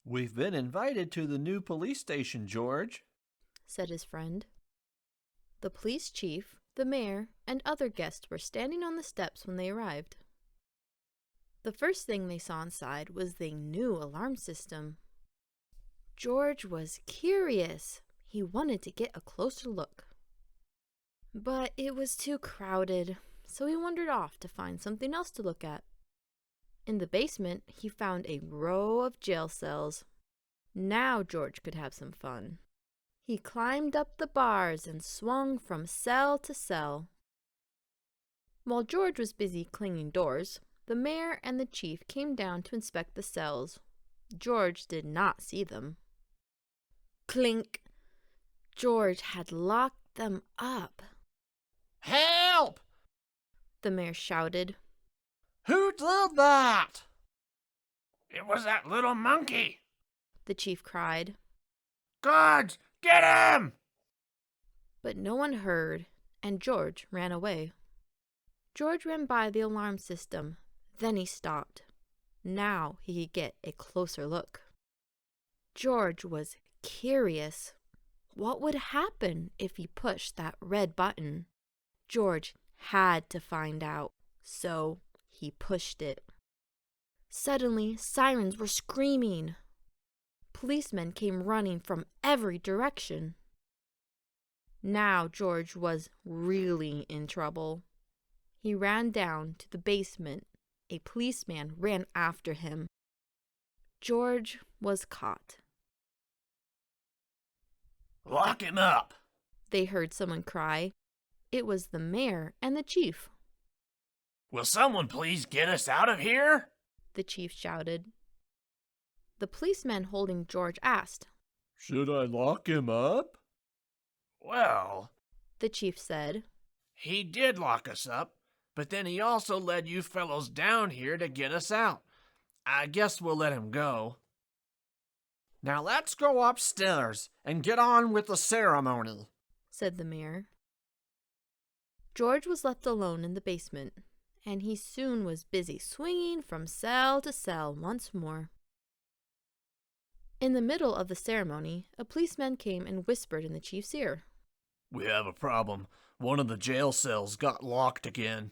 "We've been invited to the new police station, George," said his friend. The police chief, the mayor, and other guests were standing on the steps when they arrived. The first thing they saw inside was the new alarm system. George was curious. He wanted to get a closer look. But it was too crowded, so he wandered off to find something else to look at. In the basement, he found a row of jail cells. Now George could have some fun. He climbed up the bars and swung from cell to cell. While George was busy cleaning doors, the mayor and the chief came down to inspect the cells. George did not see them. Clink! George had locked them up. Help! The mayor shouted. Who did that? It was that little monkey, The chief cried. Guards, get him! But no one heard, and George ran away. George ran by the alarm system. Then he stopped. Now he could get a closer look. George was curious. What would happen if he pushed that red button? George had to find out, so he pushed it. Suddenly, sirens were screaming. Policemen came running from every direction. Now George was really in trouble. He ran down to the basement. A policeman ran after him. George was caught. Lock him up! They heard someone cry. It was the mayor and the chief. Will someone please get us out of here? The chief shouted. The policeman holding George asked. "Should I lock him up?" Well, The chief said. he did lock us up, but then he also led you fellows down here to get us out. I guess we'll let him go. Now let's go upstairs and get on with the ceremony, Said the mayor. George was left alone in the basement, and he soon was busy swinging from cell to cell once more. In the middle of the ceremony, a policeman came and whispered in the chief's ear. We have a problem. One of the jail cells got locked again.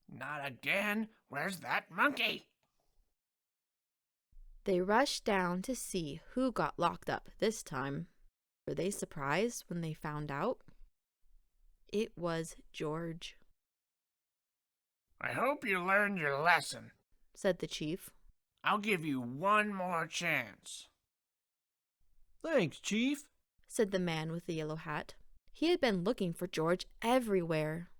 Not again? Where's that monkey? They rushed down to see who got locked up this time. Were they surprised when they found out? It was George, I hope you learned your lesson. said the chief. I'll give you one more chance. "Thanks, Chief," Said the man with the yellow hat. He had been looking for George everywhere.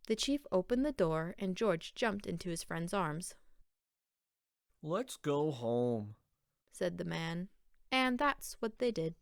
The chief opened the door and George jumped into his friend's arms. "Let's go home," Said the man, and that's what they did.